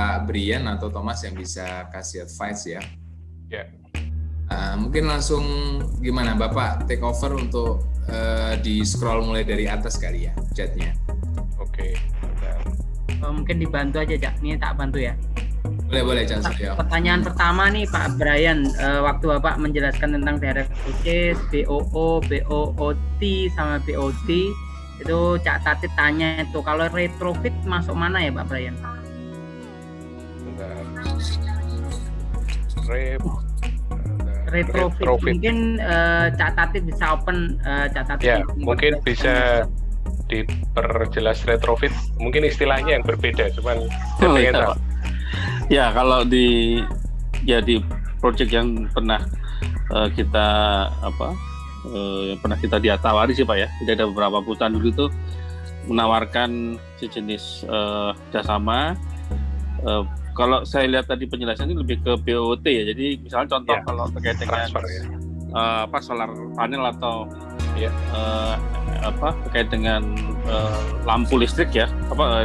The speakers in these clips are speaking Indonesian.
Pak Brian atau Thomas yang bisa kasih advice ya. Ya. Mungkin langsung gimana Bapak take over untuk di scroll mulai dari atas kali ya chatnya. Oke. Mungkin dibantu aja, Cak. Ini tak bantu ya. Boleh Cak. Pertanyaan pertama nih Pak Brian, waktu Bapak menjelaskan tentang direct purchase, BOO, BOOT sama BOT, itu Cak Tatit tanya itu kalau retrofit masuk mana ya Pak Brian? Retrofit. Mungkin Cak Tatit bisa open Cak Tatit. Ya, mungkin bisa diperjelas retrofit. Mungkin istilahnya yang berbeda, cuman saya pengen tahu. Ya, kalau di project yang pernah kita pernah kita ditawari sih Pak ya. Jadi ada beberapa perusahaan dulu itu menawarkan sejenis jasama. Kalau saya lihat tadi penjelasannya lebih ke BOT ya. Jadi misalnya contoh kalau terkait dengan solar panel atau terkait dengan lampu listrik ya,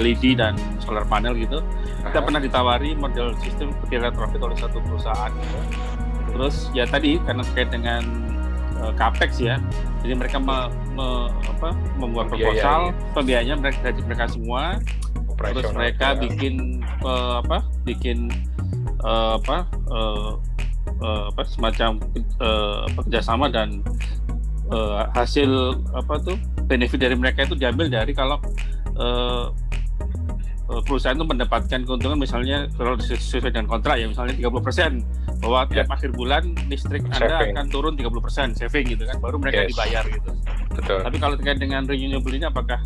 LED dan solar panel gitu. Kita pernah ditawari model sistem seperti retrofit oleh satu perusahaan gitu. Terus ya tadi karena terkait dengan capex ya, jadi mereka membuat proposal, pembiayanya mereka semua. Terus mereka bikin semacam kerjasama dan hasil benefit dari mereka itu diambil dari kalau perusahaan itu mendapatkan keuntungan misalnya kalau sesuai dengan kontrak ya misalnya 30% bahwa tiap akhir bulan listrik Anda akan turun 30% saving gitu kan, baru mereka dibayar gitu. Betul. Tapi kalau terkait dengan renewable ini apakah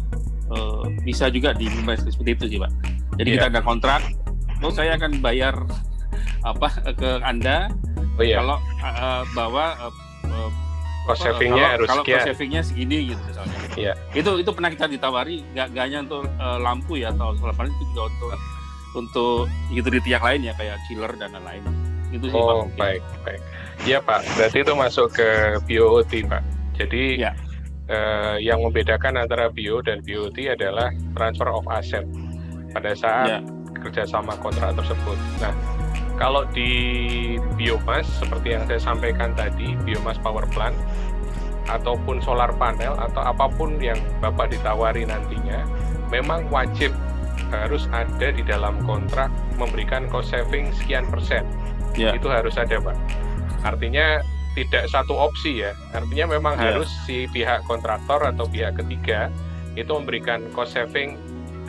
bisa juga dibayar seperti itu sih Pak? Jadi kita ada kontrak, saya akan bayar ke Anda kalau bahwa cost savingnya harus kalau sekian. Cost savingnya segini gitu misalnya. Iya. Itu pernah kita ditawari, nggak hanya untuk lampu ya atau solar panel, itu juga untuk utility yang lain ya kayak chiller dan lain-lain. Itu sih Pak. Baik. Iya Pak, berarti itu masuk ke BOT Pak. Jadi yang membedakan antara BO dan BOT adalah transfer of asset pada saat kerjasama kontrak tersebut. Nah, kalau di biomas seperti yang saya sampaikan tadi, biomas power plant ataupun solar panel atau apapun yang Bapak ditawari nantinya, memang wajib harus ada di dalam kontrak memberikan cost saving sekian persen. Itu harus ada Pak. Artinya tidak satu opsi ya. Artinya memang harus si pihak kontraktor atau pihak ketiga itu memberikan cost saving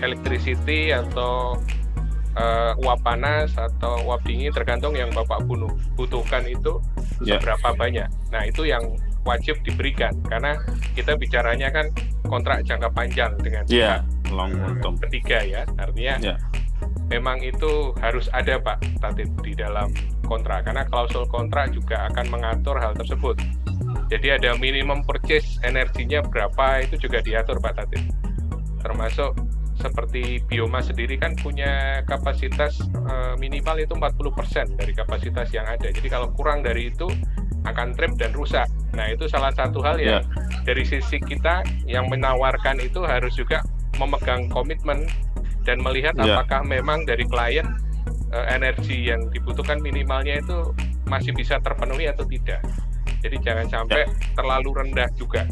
electricity atau uap panas atau uap dingin tergantung yang Bapak butuhkan itu seberapa banyak. Nah itu yang wajib diberikan karena kita bicaranya kan kontrak jangka panjang dengan pihak ketiga ya. Artinya memang itu harus ada Pak Tatit di dalam kontrak karena klausul kontrak juga akan mengatur hal tersebut. Jadi ada minimum purchase energinya berapa itu juga diatur Pak Tatit. Termasuk seperti biomas sendiri kan punya kapasitas minimal itu 40% dari kapasitas yang ada. Jadi kalau kurang dari itu akan trip dan rusak. Nah itu salah satu hal yang dari sisi kita yang menawarkan itu harus juga memegang komitmen dan melihat apakah memang dari klien energi yang dibutuhkan minimalnya itu masih bisa terpenuhi atau tidak. Jadi jangan sampai terlalu rendah juga.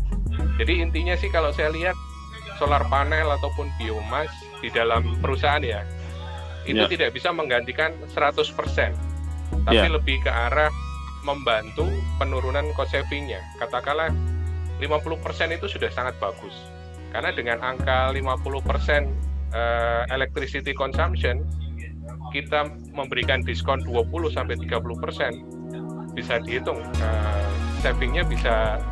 Jadi intinya sih kalau saya lihat solar panel ataupun biomas di dalam perusahaan ya itu tidak bisa menggantikan 100%, tapi lebih ke arah membantu penurunan cost saving-nya. Katakanlah 50% itu sudah sangat bagus karena dengan angka 50% electricity consumption kita memberikan diskon 20-30%, bisa dihitung savingnya bisa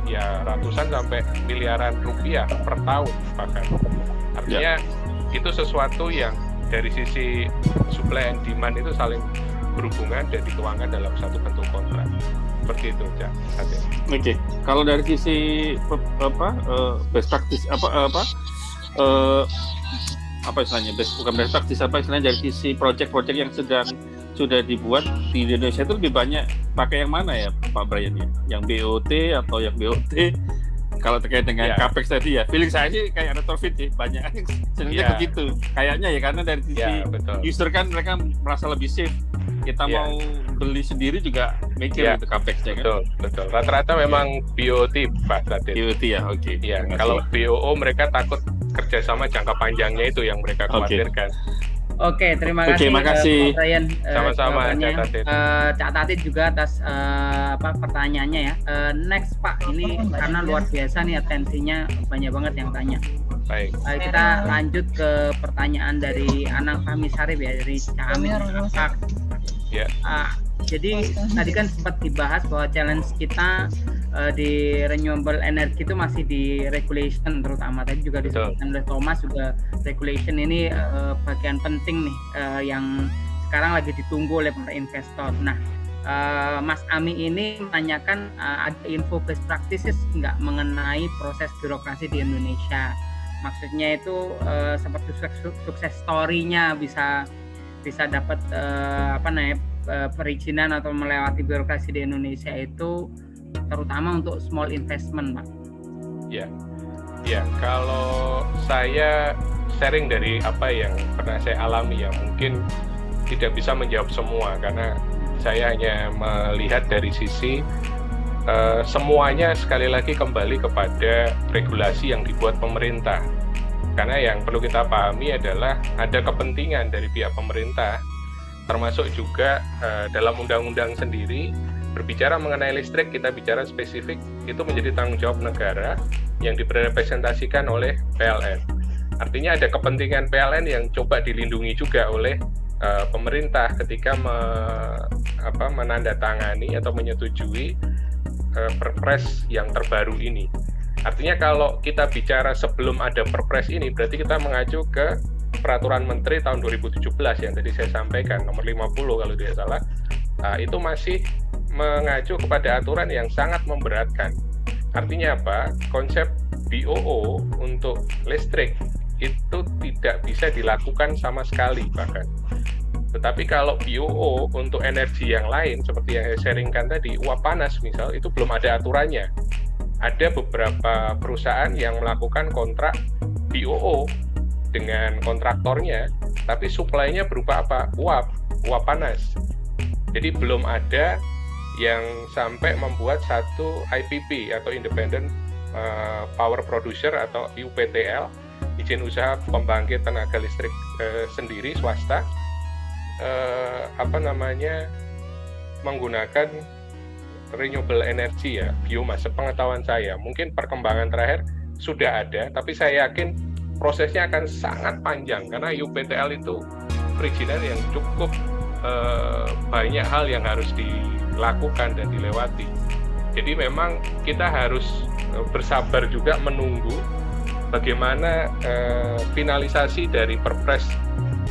ya ratusan sampai miliaran rupiah per tahun bahkan. Artinya itu sesuatu yang dari sisi supply and demand itu saling berhubungan dan dituangkan dalam satu bentuk kontrak. Seperti itu, Cak. Oke. Kalau dari sisi best practice istilahnya bukan best practice istilahnya dari sisi project-project yang sudah dibuat di Indonesia itu lebih banyak pakai yang mana ya Pak Brian ya? Yang BOT atau yang BOT Kalau terkait dengan capex tadi ya, feeling saya sih kayak retrofit sih, banyak sebenarnya begitu. Kayaknya ya karena dari sisi user kan mereka merasa lebih safe. Kita mau beli sendiri juga mikir itu capex-nya kan. Betul. Rata-rata memang BOT Pak Tatit. BOT ya, oke. Iya, kalau BOO mereka takut kerjasama jangka panjangnya itu yang mereka khawatirkan. Oke, terima kasih Pak Brian. Sama-sama Cak Tatit juga atas pertanyaannya ya. Next Pak, ini karena luar biasa nih atensinya, banyak banget yang tanya. Baik. Kita lanjut ke pertanyaan dari Anang Fahmi Sarip ya, dari Cak Amin. Ya. Jadi tadi kan sempat dibahas bahwa challenge kita di renewable energy itu masih di regulation, terutama tadi juga disebutkan oleh Thomas juga regulation ini bagian penting nih yang sekarang lagi ditunggu oleh para investor. Nah, Mas Ami ini menanyakan ada info best practices nggak mengenai proses birokrasi di Indonesia. Maksudnya itu seperti sukses story-nya bisa dapat perizinan atau melewati birokrasi di Indonesia itu terutama untuk small investment, Pak. Ya, kalau saya sharing dari apa yang pernah saya alami ya, mungkin tidak bisa menjawab semua karena saya hanya melihat dari sisi semuanya sekali lagi kembali kepada regulasi yang dibuat pemerintah. Karena yang perlu kita pahami adalah ada kepentingan dari pihak pemerintah, termasuk juga dalam undang-undang sendiri. Berbicara mengenai listrik, kita bicara spesifik, itu menjadi tanggung jawab negara yang direpresentasikan oleh PLN. Artinya ada kepentingan PLN yang coba dilindungi juga oleh pemerintah ketika menandatangani atau menyetujui Perpres yang terbaru ini. Artinya kalau kita bicara sebelum ada Perpres ini, berarti kita mengacu ke Peraturan Menteri tahun 2017 yang tadi saya sampaikan, nomor 50 kalau tidak salah. Itu masih mengacu kepada aturan yang sangat memberatkan. Artinya apa? Konsep BOO untuk listrik itu tidak bisa dilakukan sama sekali bahkan. Tetapi kalau BOO untuk energi yang lain seperti yang saya sharingkan tadi, uap panas misal, itu belum ada aturannya. Ada beberapa perusahaan yang melakukan kontrak BOO dengan kontraktornya, tapi supply-nya berupa apa? Uap panas. Jadi belum ada yang sampai membuat satu IPP atau Independent Power Producer atau IUPTL, izin usaha pembangkit tenaga listrik sendiri swasta, menggunakan renewable energy ya, biomas. Sepengetahuan saya, mungkin perkembangan terakhir sudah ada, tapi saya yakin prosesnya akan sangat panjang karena IUPTL itu perizinan yang cukup banyak hal yang harus dilakukan dan dilewati. Jadi memang kita harus bersabar juga menunggu bagaimana finalisasi dari Perpres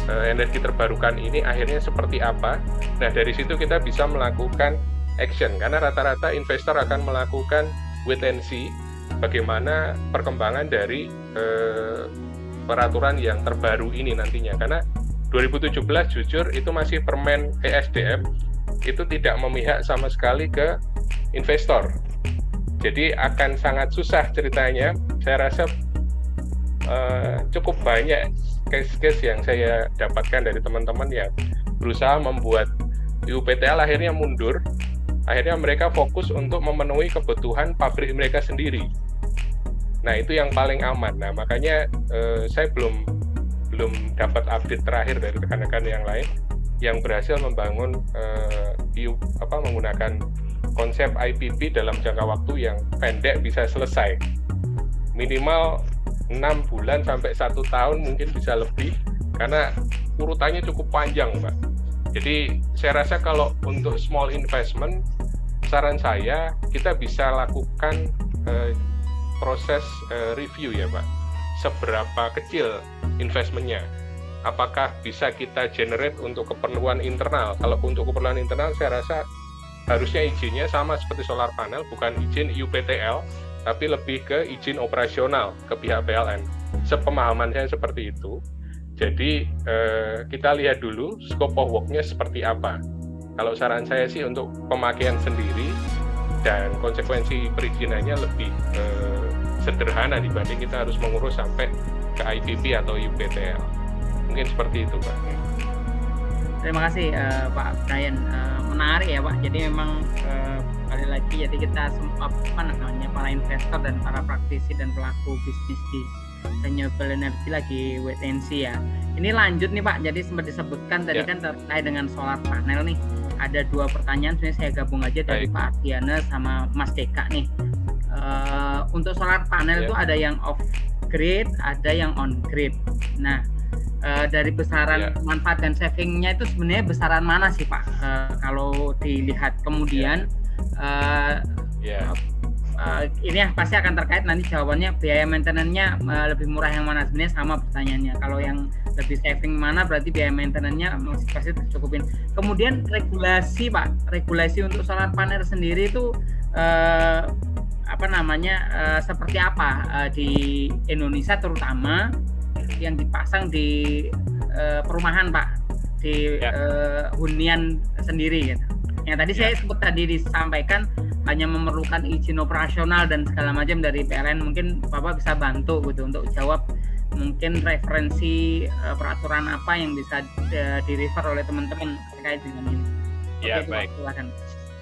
energi terbarukan ini akhirnya seperti apa. Nah, dari situ kita bisa melakukan action karena rata-rata investor akan melakukan wait and see bagaimana perkembangan dari peraturan yang terbaru ini nantinya. Karena 2017 jujur itu masih permen ESDM, itu tidak memihak sama sekali ke investor. Jadi akan sangat susah ceritanya. Saya rasa cukup banyak case-case yang saya dapatkan dari teman-teman yang berusaha membuat IUPTL akhirnya mundur. Akhirnya mereka fokus untuk memenuhi kebutuhan pabrik mereka sendiri. Nah, itu yang paling aman. Nah, makanya saya belum dapat update terakhir dari rekan-rekan yang lain yang berhasil membangun menggunakan konsep IPP dalam jangka waktu yang pendek bisa selesai. Minimal 6 bulan sampai 1 tahun, mungkin bisa lebih, karena urutannya cukup panjang, Pak. Jadi saya rasa kalau untuk small investment, saran saya kita bisa lakukan proses review ya, Pak. Seberapa kecil investmentnya? Apakah bisa kita generate untuk keperluan internal? Kalau untuk keperluan internal, saya rasa harusnya izinnya sama seperti solar panel, bukan izin IUPTL, tapi lebih ke izin operasional ke pihak PLN. Sepemahaman saya seperti itu. Jadi kita lihat dulu scope of work-nya seperti apa. Kalau saran saya sih untuk pemakaian sendiri dan konsekuensi perizinannya lebih sederhana dibanding kita harus mengurus sampai ke IPP atau UPTL. Mungkin seperti itu, Pak. Terima kasih Pak Brian, menarik ya Pak. Jadi memang kali lagi jadi kita para investor dan para praktisi dan pelaku bisnis di renewable energy lagi wait and see ya. Ini lanjut nih Pak, jadi sempat disebutkan tadi kan terkait dengan solar panel nih. Ada 2 pertanyaan, sebenarnya saya gabung aja dari Pak Ardiana sama Mas Deka nih. Untuk solar panel itu ada yang off grid, ada yang on grid. Nah, dari besaran manfaat dan savingnya itu sebenarnya besaran mana sih Pak? Kalau dilihat kemudian ini pasti akan terkait nanti jawabannya biaya maintenance-nya lebih murah yang mana, sebenarnya sama pertanyaannya. Kalau yang lebih saving mana berarti biaya maintenance-nya masih pasti tercukupin. Kemudian regulasi Pak, regulasi untuk solar panel sendiri itu seperti apa di Indonesia terutama yang dipasang di perumahan Pak, di hunian sendiri gitu. Yang tadi saya sebut tadi disampaikan hanya memerlukan izin operasional dan segala macam dari PLN. Mungkin Bapak bisa bantu gitu untuk jawab mungkin referensi peraturan apa yang bisa di-refer oleh teman-teman terkait dengan ini. Ya, baik. Silakan.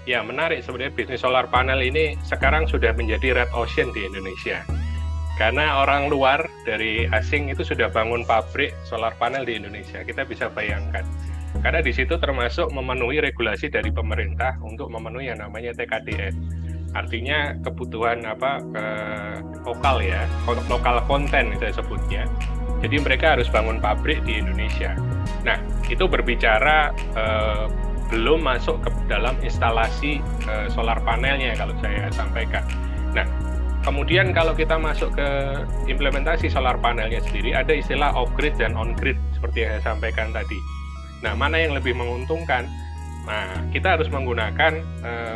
Ya, menarik sebenarnya bisnis solar panel ini sekarang sudah menjadi red ocean di Indonesia. Karena orang luar dari asing itu sudah bangun pabrik solar panel di Indonesia. Kita bisa bayangkan. Karena di situ termasuk memenuhi regulasi dari pemerintah untuk memenuhi yang namanya TKDN. Artinya kebutuhan lokal ya, lokal konten saya sebutnya. Jadi mereka harus bangun pabrik di Indonesia. Nah, itu berbicara belum masuk ke dalam instalasi solar panelnya kalau saya sampaikan. Nah, kemudian kalau kita masuk ke implementasi solar panelnya sendiri, ada istilah off-grid dan on-grid seperti yang saya sampaikan tadi. Nah, mana yang lebih menguntungkan? Nah, kita harus menggunakan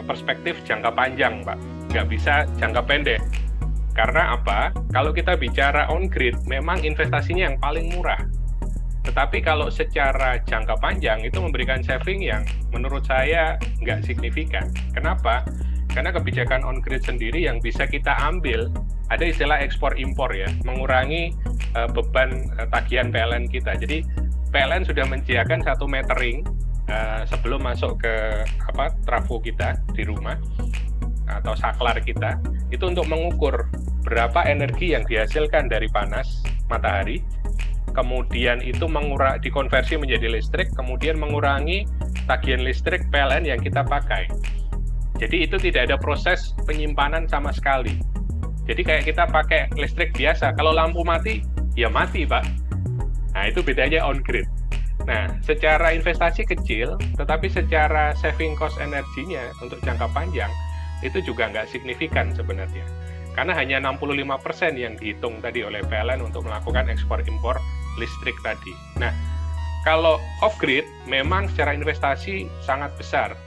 perspektif jangka panjang, Pak. Nggak bisa jangka pendek. Karena apa? Kalau kita bicara on-grid, memang investasinya yang paling murah. Tetapi kalau secara jangka panjang, itu memberikan saving yang menurut saya nggak signifikan. Kenapa? Karena kebijakan on-grid sendiri yang bisa kita ambil, ada istilah ekspor-impor ya, mengurangi beban tagihan PLN kita. Jadi, PLN sudah menyediakan 1 metering sebelum masuk ke trafo kita di rumah atau saklar kita, itu untuk mengukur berapa energi yang dihasilkan dari panas matahari, kemudian itu dikonversi menjadi listrik, kemudian mengurangi tagihan listrik PLN yang kita pakai. Jadi itu tidak ada proses penyimpanan sama sekali. Jadi kayak kita pakai listrik biasa, kalau lampu mati, ya mati Pak. Nah, itu bedanya on-grid. Nah, secara investasi kecil, tetapi secara saving cost energinya untuk jangka panjang, itu juga nggak signifikan sebenarnya. Karena hanya 65% yang dihitung tadi oleh PLN untuk melakukan ekspor-impor listrik tadi. Nah, kalau off-grid, memang secara investasi sangat besar.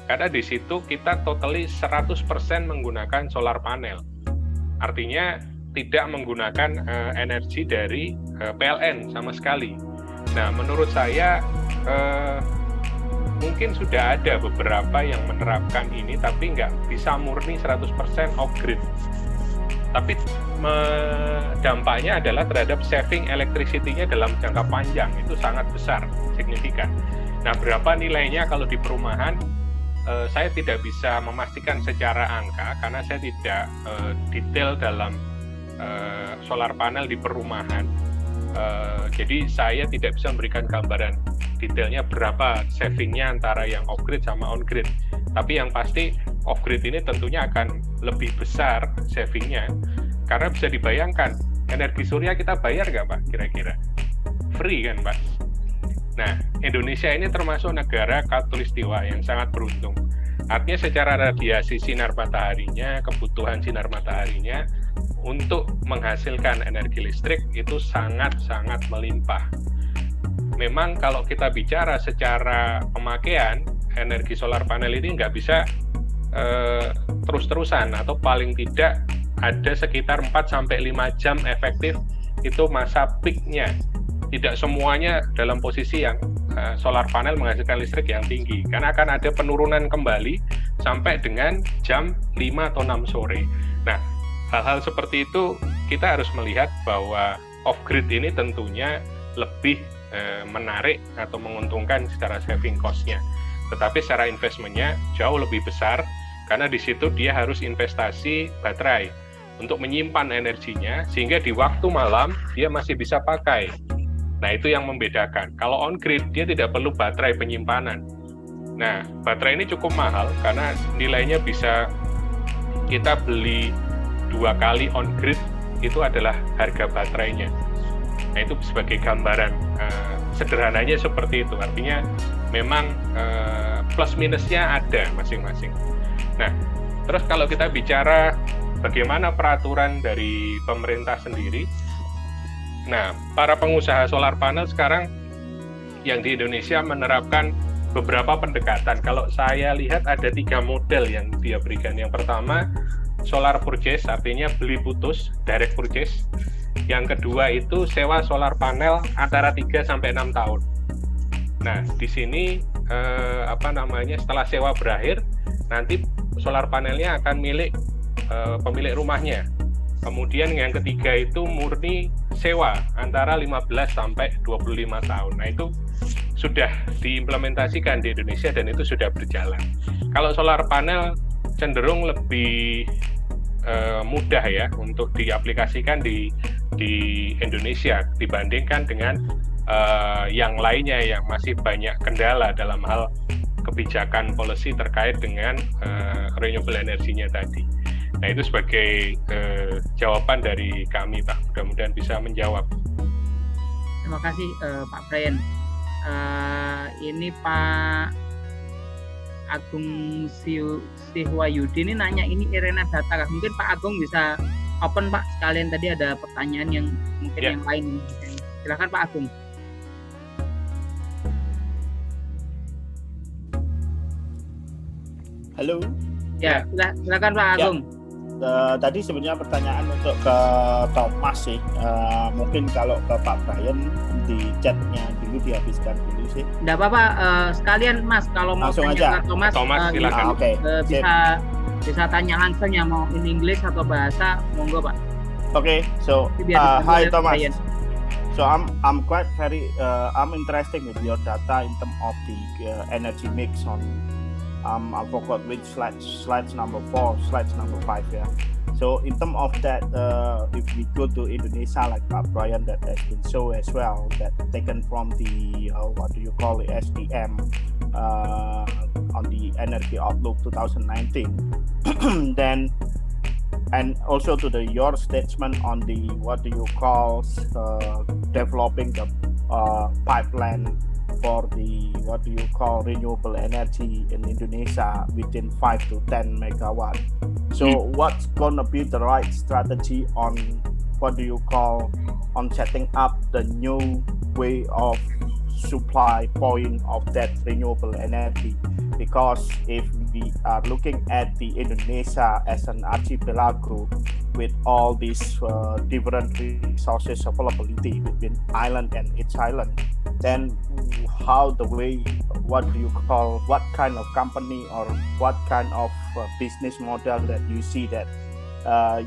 Karena di situ kita totally 100% menggunakan solar panel. Artinya, tidak menggunakan energi dari PLN sama sekali. Nah, menurut saya mungkin sudah ada beberapa yang menerapkan ini, tapi nggak bisa murni 100% off-grid. Tapi dampaknya adalah terhadap saving electricity-nya dalam jangka panjang, itu sangat besar, signifikan. Nah, berapa nilainya kalau di perumahan? Saya tidak bisa memastikan secara angka, karena saya tidak detail dalam solar panel di perumahan. Jadi saya tidak bisa memberikan gambaran detailnya berapa savingnya antara yang off-grid sama on-grid. Tapi yang pasti off-grid ini tentunya akan lebih besar savingnya, karena bisa dibayangkan energi surya kita bayar nggak Pak kira-kira? Free kan Pak? Nah, Indonesia ini termasuk negara khatulistiwa yang sangat beruntung. Artinya secara radiasi sinar mataharinya, kebutuhan sinar mataharinya untuk menghasilkan energi listrik itu sangat-sangat melimpah. Memang kalau kita bicara secara pemakaian, energi solar panel ini nggak bisa terus-terusan, atau paling tidak ada sekitar 4-5 jam efektif itu masa peaknya. Tidak semuanya dalam posisi yang solar panel menghasilkan listrik yang tinggi, karena akan ada penurunan kembali sampai dengan jam 5 atau 6 sore. Nah, hal-hal seperti itu kita harus melihat bahwa off-grid ini tentunya lebih menarik atau menguntungkan secara saving cost-nya. Tetapi secara investment-nya jauh lebih besar, karena di situ dia harus investasi baterai untuk menyimpan energinya, sehingga di waktu malam dia masih bisa pakai. Nah, itu yang membedakan. Kalau on-grid, dia tidak perlu baterai penyimpanan. Nah, baterai ini cukup mahal, karena nilainya bisa kita beli 2 kali on-grid, itu adalah harga baterainya. Nah, itu sebagai gambaran sederhananya seperti itu. Artinya memang plus minusnya ada masing-masing. Nah, terus kalau kita bicara bagaimana peraturan dari pemerintah sendiri, nah, para pengusaha solar panel sekarang yang di Indonesia menerapkan beberapa pendekatan. Kalau saya lihat ada 3 model yang dia berikan. Yang pertama, solar purchase, artinya beli putus, direct purchase. Yang kedua itu sewa solar panel antara 3 sampai 6 tahun. Nah, di sini setelah sewa berakhir, nanti solar panelnya akan milik pemilik rumahnya. Kemudian yang ketiga itu murni sewa antara 15 sampai 25 tahun. Nah, itu sudah diimplementasikan di Indonesia dan itu sudah berjalan. Kalau solar panel cenderung lebih mudah ya untuk diaplikasikan di Indonesia dibandingkan dengan yang lainnya yang masih banyak kendala dalam hal kebijakan policy terkait dengan renewable energinya tadi. Nah, itu sebagai jawaban dari kami, Pak. Mudah-mudahan bisa menjawab. Terima kasih Pak Brian. Ini Pak Agung Sihwayudi ini nanya, ini Irena Data. Mungkin Pak Agung bisa open, Pak. Sekalian tadi ada pertanyaan yang mungkin yang lain. Silakan Pak Agung. Halo. Ya, silakan Pak Agung. Tadi sebenarnya pertanyaan untuk ke Thomas sih. Mungkin kalau ke Pak Brian di chatnya dulu dihabiskan dulu sih. Nggak apa-apa, sekalian Mas kalau mau langsung tanya aja. ke Thomas silakan. Bisa tanya langsung ya, mau in English atau bahasa, monggo Pak. Okay, so hi Thomas. Brian. So I'm quite very I'm interested with your data in terms of the energy mix on I forgot which slides number 4, slides number 5 yeah. So in terms of that, if we go to Indonesia, like Pak Brian that has been shown as well, that taken from the SDM on the Energy Outlook 2019, then and also to your statement on the developing the pipeline for the renewable energy in Indonesia within 5 to 10 megawatt. So what's gonna be the right strategy on on setting up the new way of supply point of that renewable energy? Because if we are looking at the Indonesia as an archipelago with all these different resources availability between island and each island, then what kind of company or what kind of business model that you see that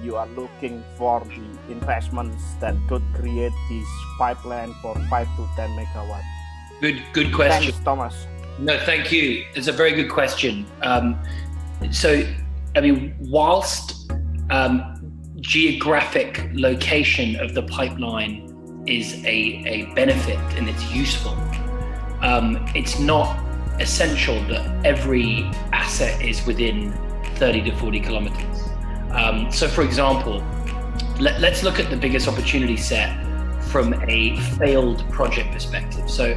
you are looking for the investments that could create this pipeline for 5 to 10 megawatt? Good question. Thanks, Thomas. No, thank you. It's a very good question. So, I mean, whilst geographic location of the pipeline is a benefit and it's useful, it's not essential that every asset is within 30 to 40 kilometers. So, for example, let's look at the biggest opportunity set from a failed project perspective. So,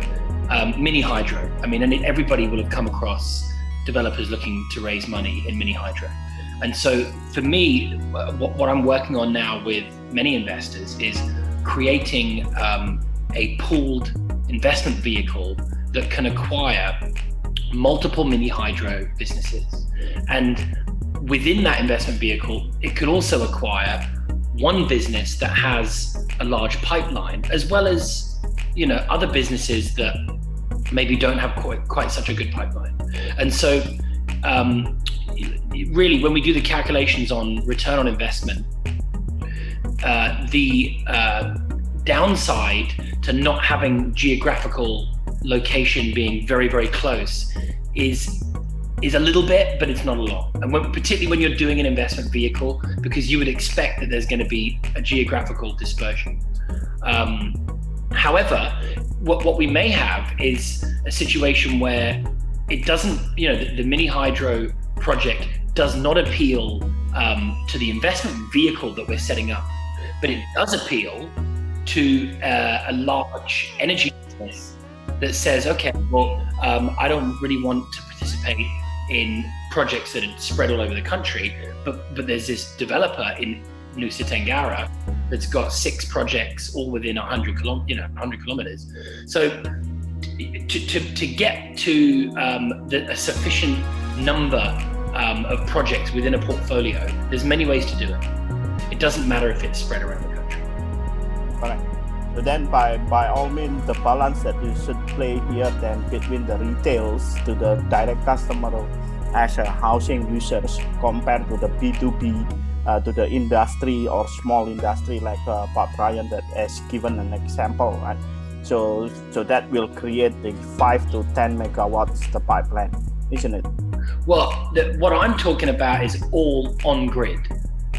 mini hydro. I mean, and everybody will have come across developers looking to raise money in mini hydro. And so for me, what I'm working on now with many investors is creating a pooled investment vehicle that can acquire multiple mini hydro businesses. And within that investment vehicle, it could also acquire one business that has a large pipeline, as well as other businesses that maybe don't have quite such a good pipeline. And so really, when we do the calculations on return on investment, the downside to not having geographical location being very, very close is a little bit, but it's not a lot. And particularly when you're doing an investment vehicle, because you would expect that there's going to be a geographical dispersion. However, what we may have is a situation where it doesn't, the mini hydro project does not appeal to the investment vehicle that we're setting up, but it does appeal to a large energy business that says, okay, well, I don't really want to participate in projects that are spread all over the country, but there's this developer in Nusa Tenggara that's got 6 projects all within 100 kilometers. So to get to a sufficient number of projects within a portfolio, there's many ways to do it. It doesn't matter if it's spread around the country. Correct. So then by all means, the balance that you should play here then between the retails to the direct customer as a housing users compared to the B2B to the industry or small industry like Pak Brian that has given an example, right? So that will create the 5 to 10 megawatts the pipeline, isn't it? Well, what I'm talking about is all on grid.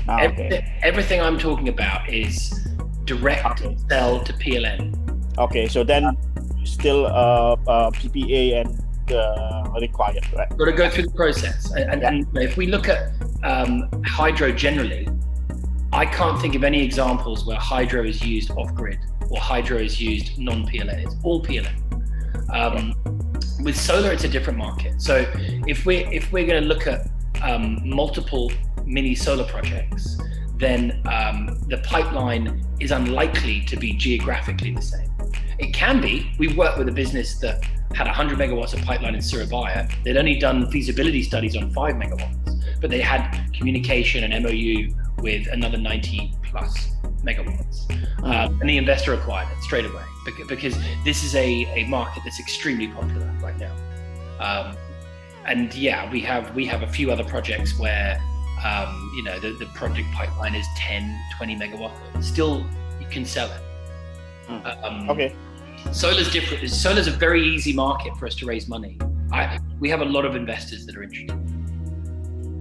Okay. Everything I'm talking about is direct sell to PLN. Okay, so then still PPA and required, right? Got to go through the process. And if we look at hydro generally, I can't think of any examples where hydro is used off-grid or hydro is used non-PLN. It's all PLN. With solar, it's a different market. So if we're going to look at multiple mini solar projects, then the pipeline is unlikely to be geographically the same. It can be. We worked with a business that had 100 megawatts of pipeline in Surabaya. They'd only done feasibility studies on 5 megawatts, but they had communication and MOU with another 90 plus megawatts. And the investor acquired it straight away because this is a market that's extremely popular right now. And yeah, we have a few other projects where the project pipeline is 10, 20 megawatts. Still, you can sell it. Okay. Solar's different. Solar's a very easy market for us to raise money. We have a lot of investors that are interested.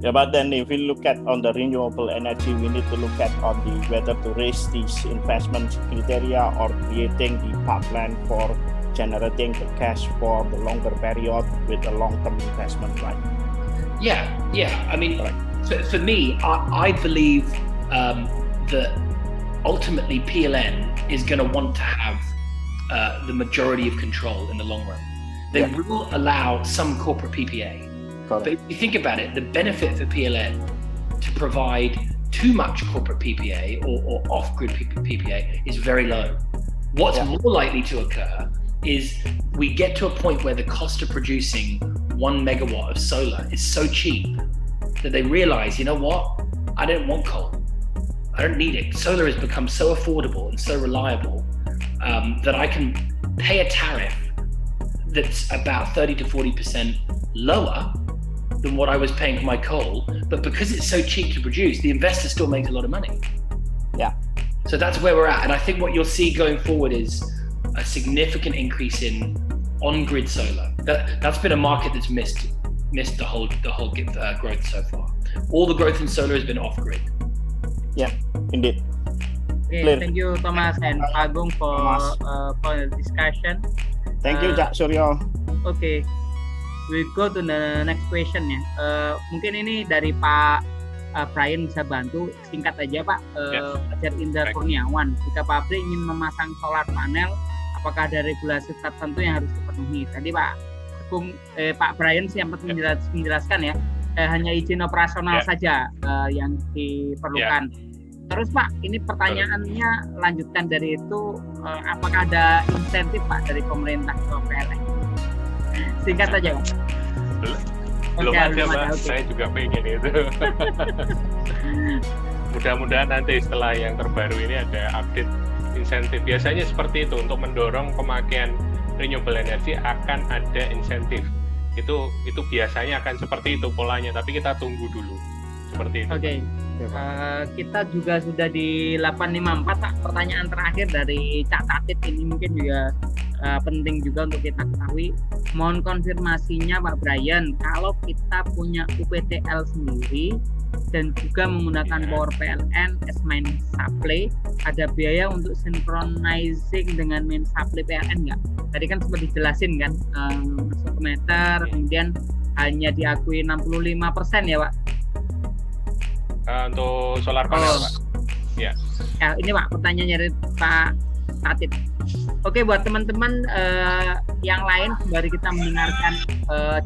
Yeah, but then if we look at on the renewable energy, we need to look at on the whether to raise these investment criteria or creating the pipeline for generating the cash for the longer period with a long-term investment, right? Yeah. I mean, for me, I believe that ultimately PLN is going to want to have the majority of control in the long run. They will allow some corporate PPA. But if you think about it, the benefit for PLN to provide too much corporate PPA or off-grid PPA is very low. What's more likely to occur is we get to a point where the cost of producing 1 megawatt of solar is so cheap that they realize, you know what? I don't want coal. I don't need it. Solar has become so affordable and so reliable that I can pay a tariff that's about 30 to 40% lower than what I was paying for my coal, but because it's so cheap to produce, the investor still makes a lot of money. Yeah. So that's where we're at, and I think what you'll see going forward is a significant increase in on-grid solar. That's been a market that's missed the whole growth so far. All the growth in solar has been off-grid. Yeah, indeed. Okay, thank you Thomas and Agung for the discussion. Thank you Cak Suryo. Okay. We go to the next question ya. Mungkin ini dari Pak Brian bisa bantu singkat aja Pak. Fajar Indra Kurniawan, jika pabrik ingin memasang solar panel, apakah ada regulasi tertentu yang harus dipenuhi? Tadi Pak Brian sempat menjelaskan ya, hanya izin operasional saja yang diperlukan. Terus Pak, ini pertanyaannya lanjutkan dari itu, apakah ada insentif Pak dari pemerintah ke PLN? Singkat saja Pak. Belum ada Pak, saya juga pengen itu. Mudah-mudahan nanti setelah yang terbaru ini ada update insentif. Biasanya seperti itu, untuk mendorong pemakaian renewable energy akan ada insentif. Itu biasanya akan seperti itu polanya, tapi kita tunggu dulu. Seperti itu. Oke. Kita juga sudah di 854 Pak. Pertanyaan terakhir dari Cak Tatit ini mungkin juga penting juga untuk kita ketahui. Mohon konfirmasinya Pak Brian, kalau kita punya UPTL sendiri dan juga menggunakan power PLN as main supply, ada biaya untuk synchronizing dengan main supply PLN nggak? Tadi kan sempat dijelasin kan, masuk ke meter, kemudian hanya diakui 65% ya Pak? Untuk solar panel, Pak. Ya. Ini Pak, pertanyaannya dari Pak Tatit. Oke, buat teman-teman yang lain, sembari kita mendengarkan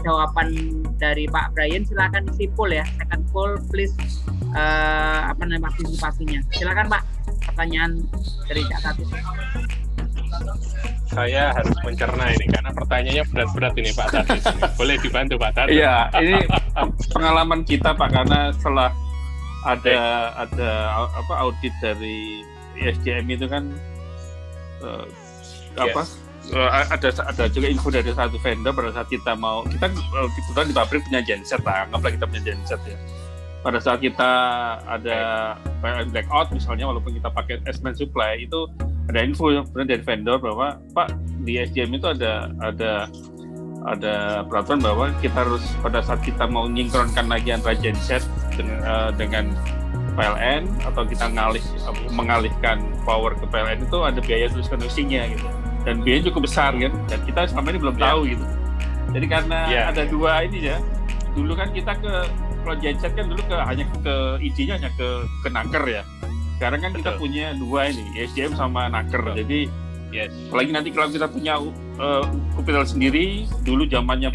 jawaban dari Pak Brian, silakan isi poll ya. Second poll, please partisipasinya. Silakan Pak, pertanyaan dari Cak Tatit. Saya harus mencerna ini karena pertanyaannya berat-berat ini Pak Tatit. Boleh dibantu Pak Tatit? Iya, ini pengalaman kita Pak, karena setelah ada audit dari ISDM itu kan ada juga info dari satu vendor pada saat kita kebetulan di pabrik punya genset lah, anggaplah kita punya genset ya. Pada saat kita ada blackout misalnya, walaupun kita pakai S-main supply, itu ada info dari vendor bahwa Pak, di SDM itu ada peraturan bahwa kita harus pada saat kita mau menyinkronkan lagi antara genset dengan PLN atau kita mengalihkan power ke PLN, itu ada biaya transmisinya gitu, dan biayanya cukup besar kan, dan kita selama ini belum tahu gitu. Jadi karena ada dua ini ya, dulu kan kita kalau genset kan dulu hanya ke ID-nya hanya ke naker ya. Sekarang kan kita punya dua ini, SDM sama naker. Jadi apalagi nanti kalau kita punya UPTL sendiri, dulu zamannya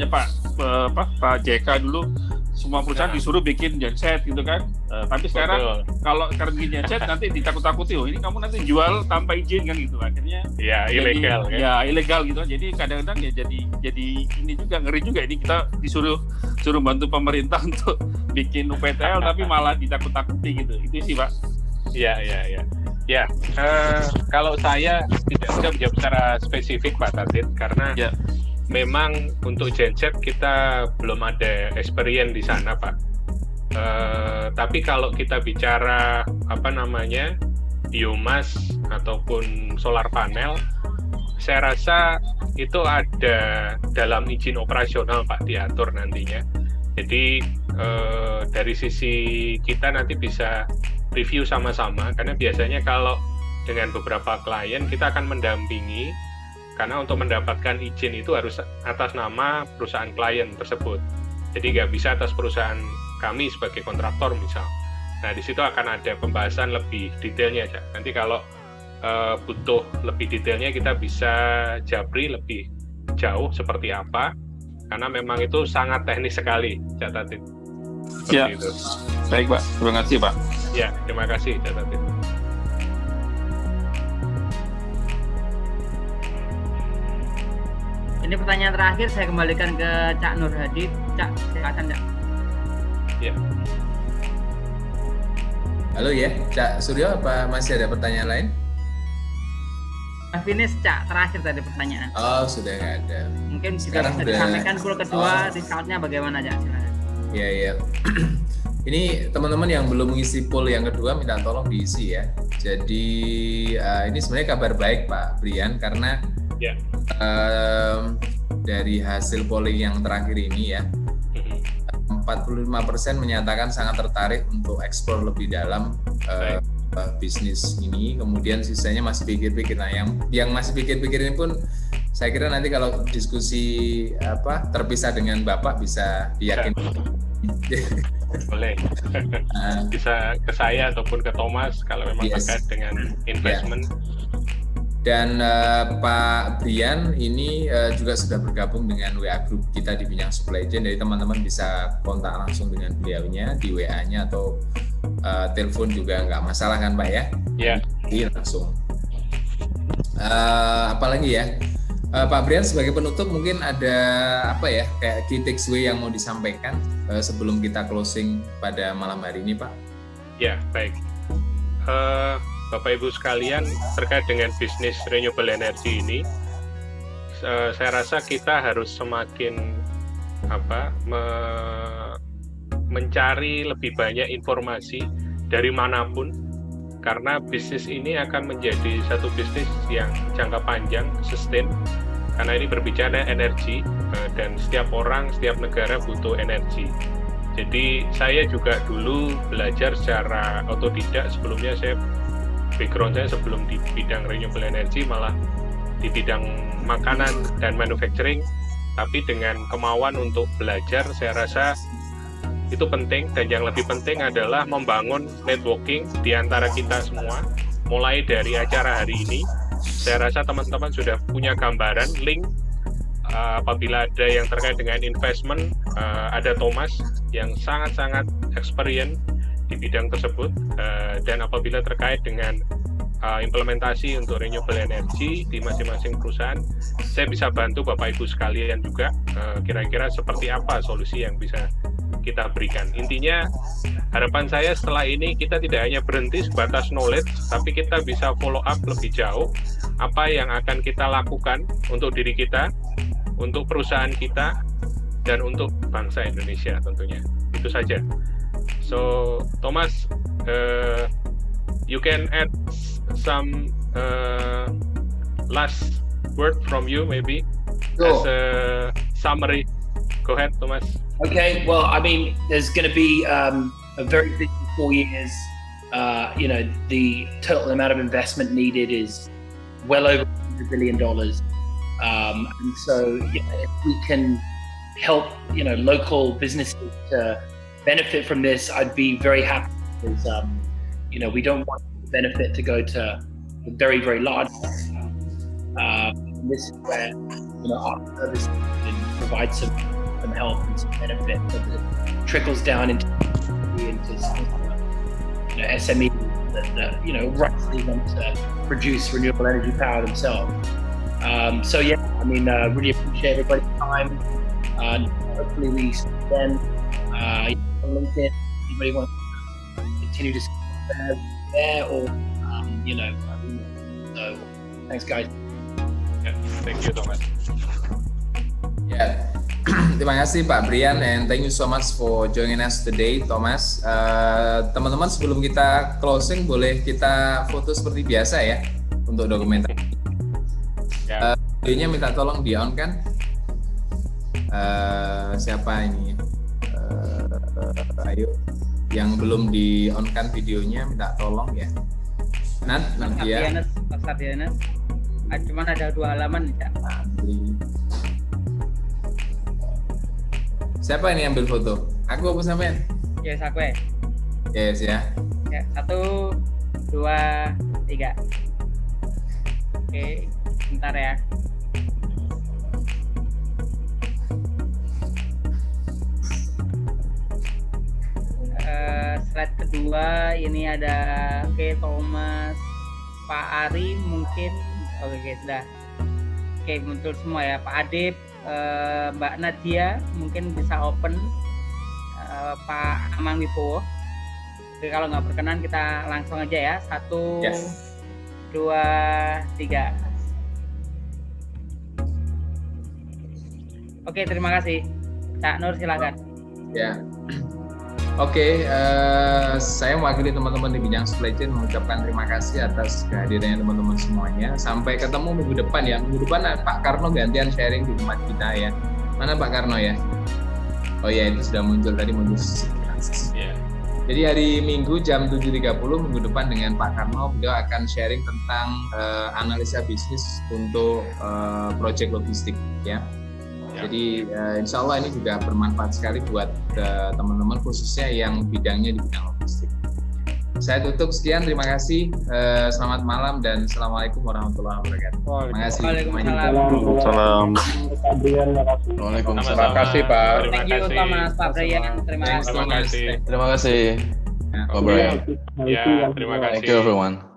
Pak JK dulu, semua perusahaan disuruh bikin genset gitu kan. Tapi sekarang kalau bikin genset nanti ditakut-takuti, ini kamu nanti jual tanpa izin kan gitu. Akhirnya ilegal kan. Ya ilegal gitu. Jadi kadang-kadang ya jadi ini juga ngeri juga, ini kita disuruh bantu pemerintah untuk bikin UPTL tapi malah ditakut-takuti gitu. Itu sih Pak. Ya, kalau saya tidak bisa menjawab secara spesifik Pak Tatit, karena memang untuk genset kita belum ada experience di sana Pak. Tapi kalau kita bicara biomas ataupun solar panel, saya rasa itu ada dalam izin operasional Pak, diatur nantinya. Jadi dari sisi kita nanti bisa review sama-sama, karena biasanya kalau dengan beberapa klien kita akan mendampingi, karena untuk mendapatkan izin itu harus atas nama perusahaan klien tersebut. Jadi nggak bisa atas perusahaan kami sebagai kontraktor misal. Nah di situ akan ada pembahasan lebih detailnya. Nanti kalau butuh lebih detailnya kita bisa japri lebih jauh seperti apa, karena memang itu sangat teknis sekali, Cak Tatit. Itu. Baik Pak, terima kasih Pak. Ya, terima kasih Cak Tatit. Ini pertanyaan terakhir saya kembalikan ke Cak Nur Hadi. Cak, silakan Cak. Ya. Halo ya, Cak Suryo, apa masih ada pertanyaan lain? Finish Cak, terakhir tadi pertanyaan. Oh, sudah nggak ada. Mungkin sekarang bisa disampaikan pool kedua, discount-nya bagaimana Cak? Silakan. Iya. Ini teman-teman yang belum mengisi poll yang kedua minta tolong diisi ya. Jadi ini sebenarnya kabar baik Pak Brian, karena dari hasil polling yang terakhir ini ya, 45% menyatakan sangat tertarik untuk eksplor lebih dalam bisnis ini. Kemudian sisanya masih pikir-pikir. Nah, yang masih pikir-pikir ini pun saya kira nanti kalau diskusi terpisah dengan Bapak bisa diyakinkan. Boleh. Bisa ke saya ataupun ke Thomas kalau memang terkait dengan investment. Dan Pak Brian ini juga sudah bergabung dengan WA Group kita di bidang supply chain. Jadi teman-teman bisa kontak langsung dengan beliaunya di WA-nya atau telepon juga nggak masalah kan Pak ya? Iya. Jadi langsung. Apalagi ya? Pak Brian sebagai penutup mungkin ada kayak key takeaway yang mau disampaikan sebelum kita closing pada malam hari ini Pak? Ya, baik. Bapak Ibu sekalian, terkait dengan bisnis renewable energy ini, saya rasa kita harus semakin mencari lebih banyak informasi dari manapun, karena bisnis ini akan menjadi satu bisnis yang jangka panjang, sustain, karena ini berbicara energi, dan setiap orang, setiap negara butuh energi. Jadi saya juga dulu belajar secara otodidak. Sebelumnya background saya sebelum di bidang renewable energy malah di bidang makanan dan manufacturing, tapi dengan kemauan untuk belajar, saya rasa itu penting. Dan yang lebih penting adalah membangun networking di antara kita semua. Mulai dari acara hari ini, saya rasa teman-teman sudah punya gambaran link. Apabila ada yang terkait dengan investment, ada Thomas yang sangat-sangat experience di bidang tersebut, dan apabila terkait dengan implementasi untuk renewable energy di masing-masing perusahaan, saya bisa bantu Bapak Ibu sekalian juga, kira-kira seperti apa solusi yang bisa kita berikan. Intinya harapan saya setelah ini kita tidak hanya berhenti sebatas knowledge, tapi kita bisa follow up lebih jauh apa yang akan kita lakukan untuk diri kita, untuk perusahaan kita, dan untuk bangsa Indonesia tentunya. Itu saja. So Thomas, you can add some last word from you maybe as a summary. Go ahead, Thomas. Okay, well, I mean, there's going to be a very busy 4 years. The total amount of investment needed is well over $100 billion. And so if we can help, local businesses to benefit from this, I'd be very happy, because, we don't want the benefit to go to the very, very large. This is where, our service can provide some help and some benefit that trickles down into SMEs that rightfully want to produce renewable energy power themselves. Really appreciate everybody's time. Hopefully we see them on LinkedIn. Anybody wants to continue to there or so thanks guys. Yeah, thank you Thomas. Ya, terima kasih Pak Brian, and thank you so much for joining us today, Thomas. Teman-teman, sebelum kita closing, boleh kita foto seperti biasa ya untuk dokumentasi. Videonya minta tolong di on kan? Siapa ini? Ayo, yang belum di on kan videonya minta tolong ya. Nanti ya. Mas Sardianes. Cuman ada 2 halaman ya. Siapa ini ambil foto? Aku apa sampean? Yes, aku ya. Yes ya. Ya, 1, 2, 3. Oke, bentar ya. Slide kedua ini ada Thomas, Pak Ari mungkin. Oke, sudah. Oke, muncul semua ya. Pak Adib, Mbak Nadia mungkin bisa open, Pak Amang Wibowo. Oke, kalau nggak berkenan kita langsung aja ya. 1, 2, 3. Oke, terima kasih. Cak Nur silakan. Ya. Oke, saya mewakili teman-teman di bidang supply chain mengucapkan terima kasih atas kehadirannya teman-teman semuanya. Sampai ketemu minggu depan ya. Minggu depan Pak Karno gantian sharing di tempat kita ya. Mana Pak Karno ya? Oh ya, itu sudah muncul tadi muncul. Yeah. Jadi hari Minggu jam 7.30 minggu depan dengan Pak Karno, beliau akan sharing tentang analisa bisnis untuk proyek logistik ya. Jadi insya Allah ini juga bermanfaat sekali buat teman-teman khususnya yang bidangnya di bidang logistik. Saya tutup sekian, terima kasih, selamat malam dan assalamualaikum warahmatullahi wabarakatuh. Terima kasih. Waalaikumsalam. Waalaikumsalam. Terima kasih Pak. Thank you Thomas, Pak Brian. Terima kasih. Terima kasih. Terima kasih, Pak Brian. Ya, terima kasih. Thank you everyone.